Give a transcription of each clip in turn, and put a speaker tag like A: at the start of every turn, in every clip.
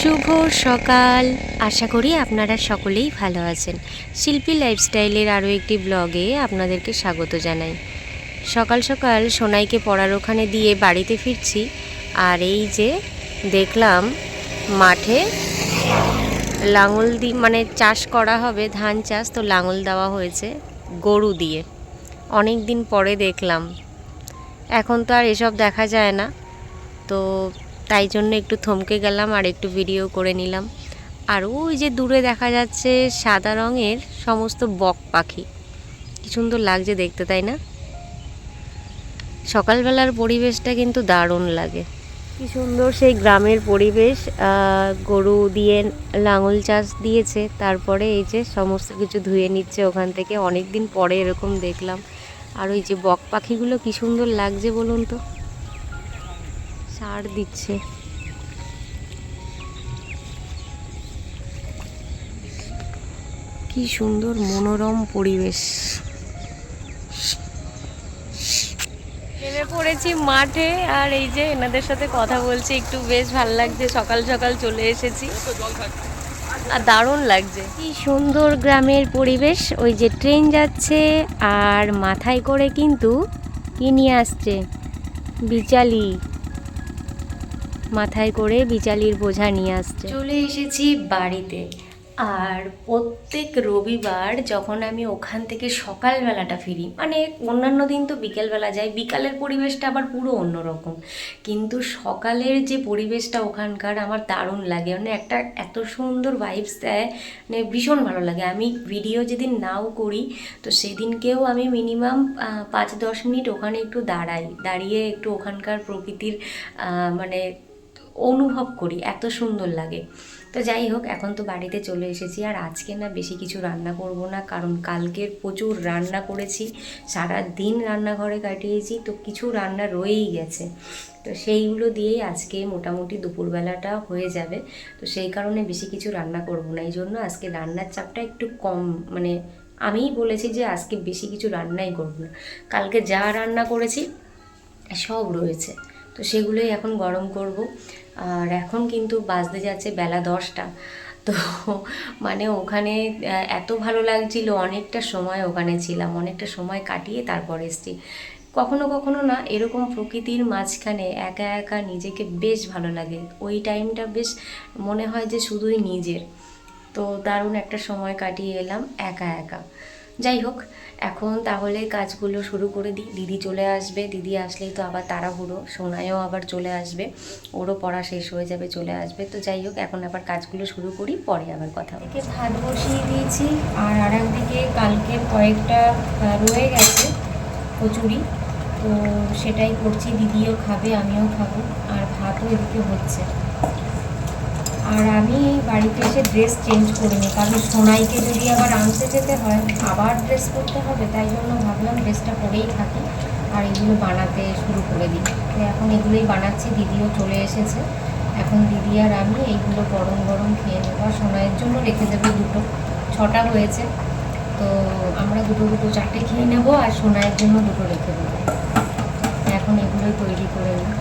A: শুভ সকাল। আশা করি আপনারা সকলেই ভালো আছেন। শিল্পী লাইফস্টাইলের আরও একটি ব্লগে আপনাদেরকে স্বাগত জানাই। সকাল সকাল সোনাইকে পড়ার ওখানে দিয়ে বাড়িতে ফিরছি, আর এই যে দেখলাম মাঠে লাঙল দিয়ে মানে চাষ করা হবে, ধান চাষ, তো লাঙল দেওয়া হয়েছে গরু দিয়ে। অনেক দিন পরে দেখলাম, এখন তো আর এসব দেখা যায় না, তো তাই জন্য একটু থমকে গেলাম আর একটু ভিডিও করে নিলাম। আর ওই যে দূরে দেখা যাচ্ছে সাদা রঙের সমস্ত বক পাখি, কি সুন্দর লাগছে দেখতে, তাই না? সকালবেলার পরিবেশটা কিন্তু দারুণ লাগে, কি সুন্দর সেই গ্রামের পরিবেশ। গরু দিয়ে লাঙল চাষ দিয়েছে, তারপরে এই যে সমস্ত কিছু ধুয়ে নিচ্ছে ওখান থেকে। অনেক দিন পরে এরকম দেখলাম। আর ওই যে বক পাখিগুলো কি সুন্দর লাগছে বলুন তো, সার দিচ্ছে। কি সুন্দর মনোরম পরিবেশ। নেমে পড়েছি মাঠে, আর এই যে এনাদের সাথে কথা বলছি, একটু বেশ ভালো লাগছে। সকাল সকাল চলে এসেছি আর দারুণ লাগছে। কি সুন্দর গ্রামের পরিবেশ। ওই যে ট্রেন যাচ্ছে, আর মাথায় করে কিন্তু কি নিয়ে আসছে, বিচালি, মাথায় করে বিচালির বোঝা নিয়ে আসছে। চলে এসেছি বাড়িতে। আর প্রত্যেক রবিবার যখন আমি ওখান থেকে সকালবেলাটা ফিরি, মানে অন্যান্য দিন তো বিকেলবেলা যাই, বিকালের পরিবেশটা আবার পুরো অন্যরকম, কিন্তু সকালের যে পরিবেশটা ওখানকার আমার দারুণ লাগে। মানে একটা এত সুন্দর ভাইবস দেয়, মানে ভীষণ ভালো লাগে। আমি ভিডিও যেদিন নাও করি, তো সেদিনকেও আমি মিনিমাম 5-10 মিনিট ওখানে একটু দাঁড়িয়ে একটু ওখানকার প্রকৃতির মানে অনুভব করি, এত সুন্দর লাগে। তো যাই হোক, এখন তো বাড়িতে চলে এসেছি। আর আজকে না বেশি কিছু রান্না করব না, কারণ কালকের প্রচুর রান্না করেছি, সারা দিন রান্নাঘরে কাটিয়েছি, তো কিছু রান্না রয়েই গেছে। তো সেইগুলো দিয়েই আজকে মোটামুটি দুপুরবেলাটা হয়ে যাবে। তো সেই কারণে বেশি কিছু রান্না করব না, এই জন্য আজকে রান্নার চাপটা একটু কম। মানে আমিই বলেছি যে আজকে বেশি কিছু রান্নাই করব না, কালকে যা রান্না করেছি সব রয়েছে, তো সেগুলোই এখন গরম করব। আর এখন কিন্তু বাজতে যাচ্ছে বেলা 10টা। তো মানে ওখানে এত ভালো লাগছিল, অনেকটা সময় ওখানে ছিলাম, অনেকটা সময় কাটিয়ে তারপর এসেছি। কখনো কখনো না এরকম প্রকৃতির মাঝখানে একা একা নিজেকে বেশ ভালো লাগে, ওই টাইমটা বেশ মনে হয় যে শুধুই নিজের। তো দারুণ একটা সময় কাটিয়ে এলাম একা একা। যাই হোক, এখন তাহলে কাজগুলো শুরু করে দিই। দিদি চলে আসবে, দিদি আসলেই তো আবার তাড়াহুড়ো, সোনায়ও আবার চলে আসবে, ওরও পড়া শেষ হয়ে যাবে, চলে আসবে। তো যাই হোক, এখন আবার কাজগুলো শুরু করি, পরে আবার কথা হবে। ভাত বসিয়ে দিয়েছি, আর একদিকে কালকে কয়েকটা রয়ে গেছে কচুরি, তো সেটাই করছি। দিদিও খাবে, আমিও খাবো, আর ভাতও এদিকে হচ্ছে। আর আমি বাড়িতে এসে ড্রেস চেঞ্জ করিনি, কারণ সোনাইকে যদি আবার আনতে যেতে হয় আবার ড্রেস পরতে হবে, তাই জন্য ভাবলাম ড্রেসটা পরেই থাকি আর এগুলো বানাতে শুরু করে দিই। তো এখন এগুলোই বানাচ্ছি, দিদিও চলে এসেছে। এখন দিদি আর আমি এইগুলো গরম গরম খেয়ে নেবো। আর সোনাইয়ের জন্য রেখে দেবো দুটো, 6টা হয়েছে, তো আমরা দুটো 4টে খেয়ে নেবো, আর সোনাইয়ের জন্য দুটো রেখে দেবো। এখন এগুলোই তৈরি করে নিই।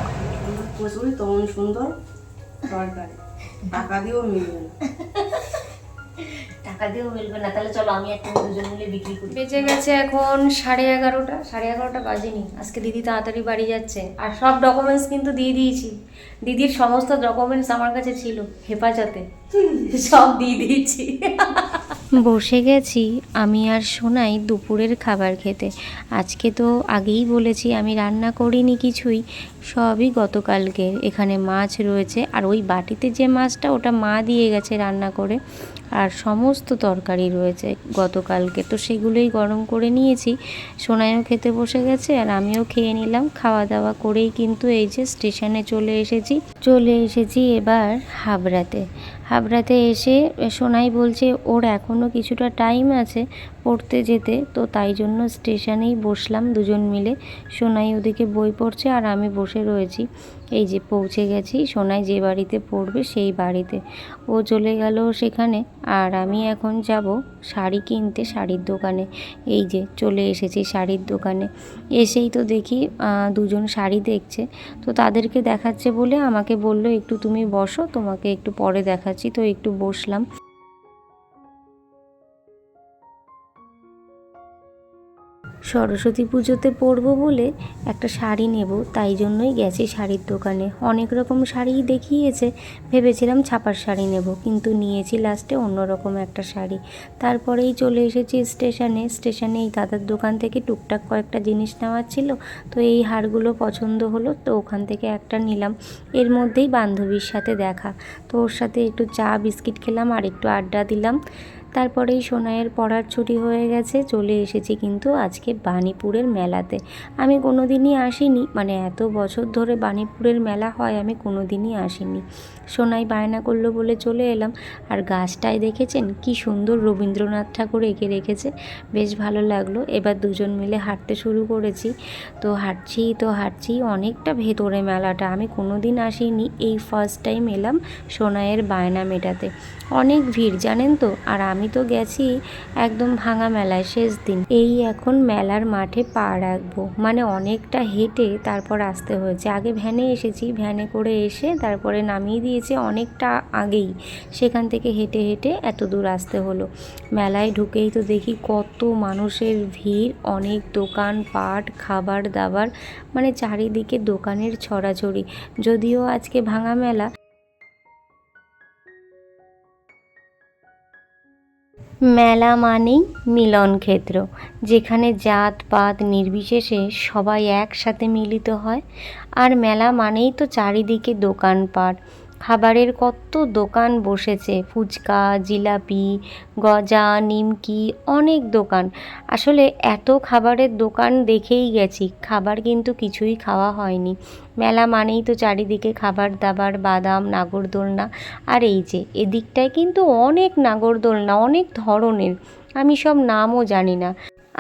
B: কচুরি তখন সুন্দর তরকারি, টাকা দিয়েও মিলবে না।
A: টাকা দিয়েও মিলবে না, তাহলে চলো আমি একটা দুজন মিলে বিক্রি করি। বেজে গেছে এখন 11:30, 11:30 বাজেনি। আজকে দিদি তাড়াতাড়ি বাড়ি যাচ্ছে, আর সব ডকুমেন্টস কিন্তু দিয়ে দিয়েছি। দিদির সমস্ত ডকুমেন্টস আমার কাছে ছিল হেফাজতে, সব দিয়ে দিয়েছি। বসে গেছি আমি আর সোনাই দুপুরের খাবার খেতে। আজকে তো আগেই বলেছি আমি রান্না করিনি কিছুই, সবই গতকালকের। এখানে মাছ রয়েছে, আর ওই বাটিতে যে মাছটা ওটা মা দিয়ে গেছে রান্না করে, আর সমস্ত তরকারি রয়েছে গতকালকে, তো সেগুলোই গরম করে নিয়েছি। সোনাইও খেতে বসে গেছে, আর আমিও খেয়ে নিলাম। খাওয়া দাওয়া করেই কিন্তু এই যে স্টেশনে চলে এসেছি এবার হাবড়াতে। হাবড়াতে এসে সোনাই বলছে ওর এখনও কিছুটা টাইম আছে পড়তে যেতে, তো তাই জন্য স্টেশনেই বসলাম দুজন মিলে। সোনাই ওদিকে বই পড়ছে আর আমি বসে রয়েছি। এই যে পৌঁছে গেছি সোনাই যে বাড়িতে পড়বে সেই বাড়িতে। ও চলে গেল সেখানে, আর আমি এখন যাব শাড়ি কিনতে শাড়ির দোকানে। এই যে চলে এসেছি শাড়ির দোকানে। এসেই তো দেখি দুজন শাড়ি দেখছে, তো তাদেরকে দেখাচ্ছে বলে আমাকে বলল একটু তুমি বসো, তোমাকে একটু পরে দেখাচ্ছি। তো একটু বসলাম। সরস্বতী পুজোতে পরবো বলে একটা শাড়ি নেব, তাই জন্যই গেছি শাড়ির দোকানে। অনেক রকম শাড়িই দেখিয়েছে, ভেবেছিলাম ছাপার শাড়ি নেব, কিন্তু নিয়েছি লাস্টে অন্যরকম একটা শাড়ি। তারপরেই চলে এসেছি স্টেশনে এই দাদার দোকান থেকে টুকটাক কয়েকটা জিনিস নেওয়ার ছিল, তো এই হারগুলো পছন্দ হলো, তো ওখান থেকে একটা নিলাম। এর মধ্যেই বান্ধবীর সাথে দেখা, তো ওর সাথে একটু চা বিস্কিট খেলাম আর একটু আড্ডা দিলাম। তারপরেই সোনাইয়ের পড়ার ছুটি হয়ে গেছে, চলে এসেছি কিন্তু আজকে বাণীপুরের মেলাতে। আমি কোনো দিনই আসিনি, মানে এত বছর ধরে বাণীপুরের মেলা হয় আমি কোনো দিনই আসিনি। সোনাই বায়না করলো বলে চলে এলাম। আর গাছটায় দেখেছেন কি সুন্দর রবীন্দ্রনাথ ঠাকুর এঁকে রেখেছে, বেশ ভালো লাগলো। এবার দুজন মিলে হাঁটতে শুরু করেছি। তো হাঁটছি অনেকটা ভেতরে মেলাটা, আমি কোনো দিন আসিনি, এই ফার্স্ট টাইম এলাম সোনাইয়ের বায়না মেটাতে। অনেক ভিড় জানেন তো, আর আমি তো গেছি একদম ভাঙা মেলায় শেষ দিন। এই এখন মেলার মাঠে পা রাখবো, মানে অনেকটা হেঁটে তারপর আসতে হয়েছে। আগে ভ্যানে এসেছি, ভ্যানে করে এসে তারপরে নামিয়ে দিয়েছে অনেকটা আগেই, সেখান থেকে হেঁটে হেঁটে এত দূর আসতে হলো। মেলায় ঢুকেই তো দেখি কত মানুষের ভিড়, অনেক দোকান পাট, খাবার দাবার, মানে চারিদিকে দোকানের ছড়াছড়ি। যদিও আজকে ভাঙা মেলা, মেলা মানেই মিলন ক্ষেত্র, যেখানে জাত পাত নির্বিশেষে সবাই একসাথে মিলিত হয়। আর মেলা মানেই তো চারিদিকে দোকানপাট, খাবারের কত দোকান বসেছে, ফুচকা, জিলাপি, গজা, নিমকি, অনেক দোকান। আসলে এত খাবারের দোকান দেখেই গেছি, খাবার কিন্তু কিছুই খাওয়া হয়নি। মেলা মানেই তো চারিদিকে খাবার দাবার, বাদাম, নাগরদোলনা। আর এই যে এদিকটায় কিন্তু অনেক নাগরদোলনা, অনেক ধরনের, আমি সব নামও জানি না।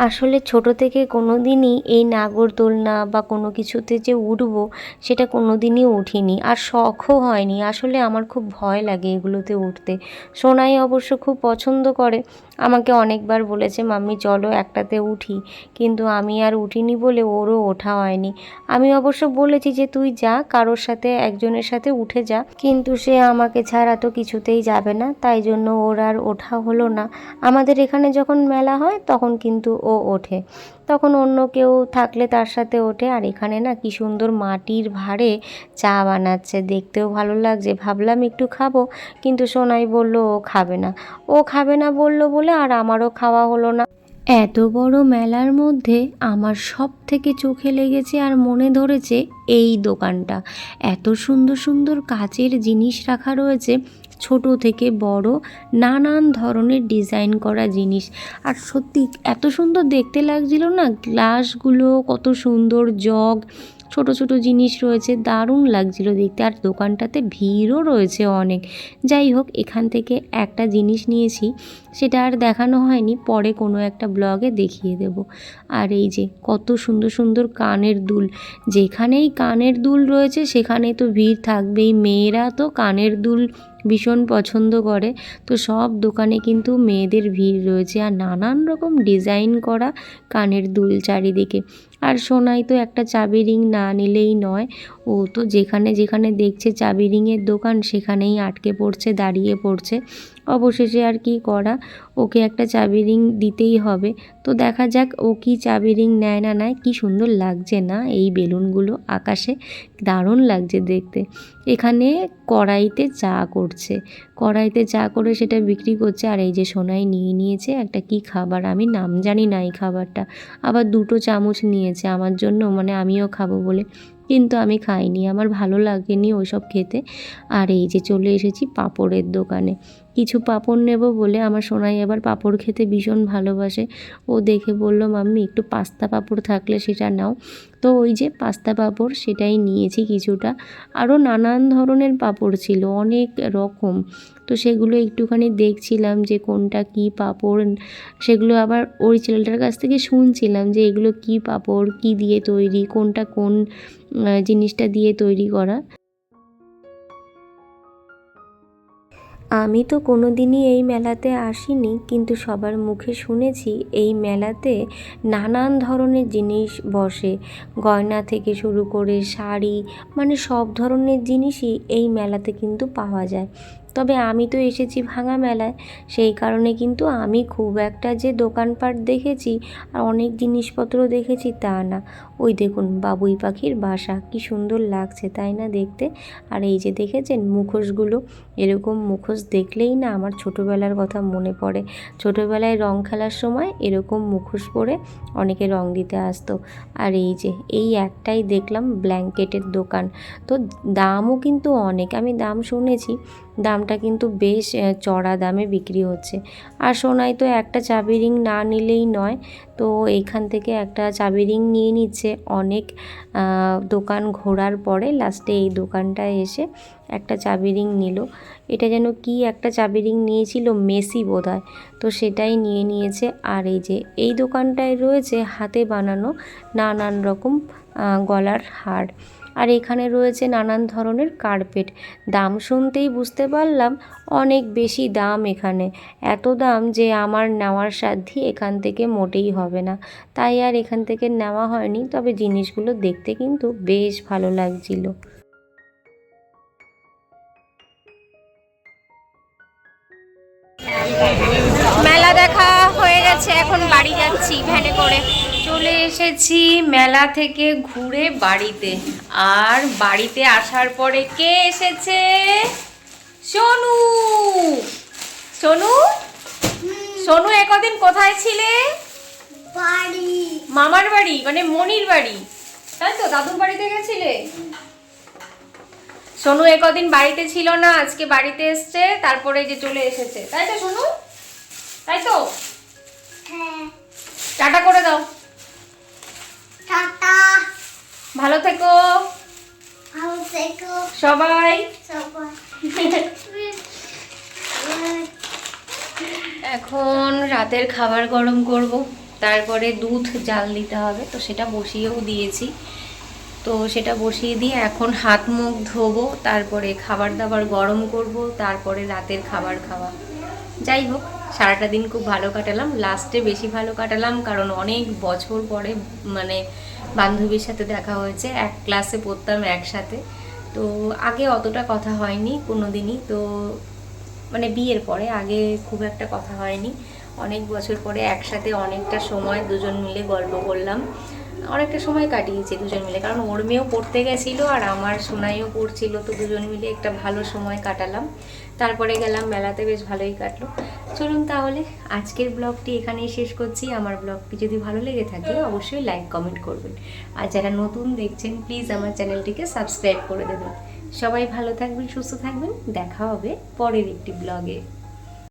A: আসলে ছোট থেকে কোনো দিনই এই নাগরদোলনা বা কোনো কিছুতে যে উঠবো সেটা কোনো দিনই উঠিনি, আর শখও হয়নি। আসলে আমার খুব ভয় লাগে এগুলোতে উঠতে। সোনাই অবশ্য খুব পছন্দ করে, আমাকে অনেকবার বলেছে মাম্মি চলো একটাতে উঠি, কিন্তু আমি আর উঠিনি বলে ওরও ওঠা হয়নি। আমি অবশ্য বলেছি যে তুই যা, কারোর সাথে একজনের সাথে উঠে যা, কিন্তু সে আমাকে ছাড়া তো কিছুতেই যাবে না, তাই জন্য ওর আর ওঠা হলো না। আমাদের এখানে যখন মেলা হয় তখন কিন্তু ও ওঠে, তখন অন্য কেউ থাকলে তার সাথে ওঠে। আর এখানে না কি সুন্দর মাটির ভাঁড়ে চা বানাচ্ছে, দেখতেও ভালো লাগছে। ভাবলাম একটু খাবো, কিন্তু সোনাই বলল ও খাবে না বলল বলে আর আমারও খাওয়া হলো না। এত বড় মেলার মধ্যে আমার সব থেকে চোখে লেগেছে আর মনে ধরেছে এই দোকানটা। এত সুন্দর সুন্দর কাচের জিনিস রাখা রয়েছে, ছোট থেকে বড় নানান ধরনের ডিজাইন করা জিনিস। আর সত্যি এত সুন্দর দেখতে লাগছিল না, গ্লাসগুলো কত সুন্দর, জগ, ছোট ছোট জিনিস রয়েছে, দারুণ লাগছিল দেখতে। আর দোকানটাতে ভিড়ও রয়েছে অনেক। যাই হোক, এখান থেকে একটা জিনিস নিয়েছি, সেটা আর দেখানো হয়নি, পরে কোনো একটা ব্লগে দেখিয়ে দেব। আর এই যে কত সুন্দর সুন্দর কানের দুল, যেখানেই কানের দুল রয়েছে সেখানেই তো ভিড় থাকবেই। মেয়েরা তো কানের দুল ভীষণ পছন্দ করে, তো সব দোকানে কিন্তু মেয়েদের ভিড় রয়েছে, আর নানান রকম ডিজাইন করা কানের দুল চারিদিকে। আর সোনাই তো একটা চাবি রিং না নিলেই নয়, ও তো যেখানে যেখানে দেখছে চাবি রিংয়ের দোকান সেখানেই আটকে পড়ছে, দাঁড়িয়ে পড়ছে। অবশেষে আর কি করা, ওকে একটা চাবি রিং দিতেই হবে। তো দেখা যাক ও কি চাবি রিং নেয় না নেয়। কি সুন্দর লাগছে না এই বেলুনগুলো আকাশে, দারুণ লাগছে দেখতে। এখানে কড়াইতে চা করছে, কড়াইতে চা করে সেটা বিক্রি করছে। আর এই যে সোনাই নিয়ে নিয়েছে একটা কি খাবার, আমি নাম জানি না এই খাবারটা, আবার 2টো চামচ নিয়েছে আমার জন্য, মানে আমিও খাবো বলে। কিন্তু আমি খাইনি, আমার ভালো লাগেনি ওইসব খেতে। আর এই যে চলে এসেছি পাঁপড়ের দোকানে, কিছু পাঁপড় নেব বলে, আমার সোনাই আবার পাঁপড় খেতে ভীষণ ভালোবাসে। ও দেখে বলল, মাম্মি একটু পাস্তা পাঁপড় থাকলে সেটা নাও। তো ওই যে পাস্তা পাঁপড় সেটাই নিয়েছি কিছুটা। আরও নানান ধরনের পাঁপড় ছিল, অনেক রকম। তো সেগুলো একটুখানি দেখছিলাম যে কোনটা কী পাঁপড়, সেগুলো আবার ওই ছেলেটার কাছ থেকে শুনছিলাম যে এগুলো কী পাঁপড়, কী দিয়ে তৈরি, কোনটা কোন জিনিসটা দিয়ে তৈরি করা। আমি তো কোনো দিনই এই মেলাতে আসিনি, কিন্তু সবার মুখে শুনেছি এই মেলাতে নানান ধরনের জিনিস বসে, গয়না থেকে শুরু করে শাড়ি, মানে সব ধরনের জিনিসই এই মেলাতে কিন্তু পাওয়া যায়। তবে আমি তো এসেছি ভাঙা মেলায়, সেই কারণে কিন্তু আমি খুব একটা যে দোকানপাট দেখেছি আর অনেক জিনিসপত্র দেখেছি তা না। ওই দেখুন বাবুই পাখির বাসা, কি সুন্দর লাগছে তাই না দেখতে। আর এই যে দেখেছেন মুখোশগুলো, এরকম মুখোশ দেখলেই না আমার ছোটোবেলার কথা মনে পড়ে। ছোটোবেলায় রং খেলার সময় এরকম মুখোশ পরে অনেকে রং দিতে আসতো। আর এই যে এই একটাই দেখলাম ব্ল্যাঙ্কেটের দোকান, তো দামও কিন্তু অনেক, আমি দাম শুনেছি, দামটা কিন্তু বেশ চড়া দামে বিক্রি হচ্ছে। আর সোনাই তো একটা চাবি রিং না নিলেই নয়, তো এইখান থেকে একটা চাবি রিং নিয়ে নিচ্ছে। অনেক দোকান ঘোরার পরে লাস্টে এই দোকানটায় এসে একটা চাবি রিং নিল। এটা যেন কি একটা চাবি রিং নিয়েছিল, মেসি বোধহয়, তো সেটাই নিয়ে নিয়েছে। আর এই যে এই দোকানটায় রয়েছে হাতে বানানো নানান রকম গলার হার, আর এখানে রয়েছে নানান ধরনের কার্পেট। দাম শুনতেই বুঝতে পারলাম অনেক বেশি দাম এখানে, এত দাম যে আমার নেওয়ার সাধ্যি এখান থেকে মোটেই হবে না, তাই আর এখান থেকে নেওয়া হয়নি। তবে জিনিসগুলো দেখতে কিন্তু বেশ ভালো লাগছিল। মেলা দেখা হয়ে গেছে, এখন বাড়ি যাচ্ছি ভ্যানে করে। চলে এসেছি মেলা থেকে ঘুরে বাড়িতে। আর বাড়িতে আসার পরে কে এসেছে? সোনু। সোনু, সোনু একদিন কোথায় ছিলে?
C: বাড়ি।
A: মামার বাড়ি, মানে মনির বাড়ি, তাই তো? দাদুর বাড়িতে গেছিলে? সোনু একদিন বাড়িতে ছিল না, আজকে বাড়িতে এসছে, তারপরে যে চলে এসেছে, তাই তো সোনু? তাই তো?
C: হ্যাঁ।
A: টাটা করে দাও।
C: টাটা।
A: ভালো থেকো
C: ভালো থেকো
A: সবাই।
C: সবাই।
A: এখন রাতের খাবার গরম করব, তারপরে দুধ জাল দিতে হবে, তো সেটা বসিয়েও দিয়েছি। তো সেটা বসিয়ে দিয়ে এখন হাত মুখ ধোবো, তারপরে খাবার দাবার গরম করব, তারপরে রাতের খাবার খাওয়া। যাই হোক, সারাটা দিন খুব ভালো কাটালাম, লাস্টে বেশি ভালো কাটালাম, কারণ অনেক বছর পরে মানে বান্ধবীর সাথে দেখা হয়েছে। এক ক্লাসে পড়তাম একসাথে, তো আগে অতটা কথা হয়নি কোনো দিনই, তো মানে বিয়ের পরে আগে খুব একটা কথা হয়নি। অনেক বছর পরে একসাথে অনেকটা সময় দুজন মিলে গল্প করলাম, অনেকটা সময় কাটিয়েছি দুজন মিলে, কারণ ওর মেয়েও পড়তে গেছিলো আর আমার সোনাইও পড়ছিল, তো দুজন মিলে একটা ভালো সময় কাটালাম। তারপরে গেলাম মেলাতে, বেশ ভালোই কাটলো। চলুন তাহলে আজকের ব্লগটি এখানেই শেষ করছি। আমার ব্লগটি যদি ভালো লেগে থাকে অবশ্যই লাইক কমেন্ট করবেন, আর যারা নতুন দেখছেন প্লিজ আমার চ্যানেলটিকে সাবস্ক্রাইব করে দেবেন। সবাই ভালো থাকবেন, সুস্থ থাকবেন, দেখা হবে পরের একটি ব্লগে।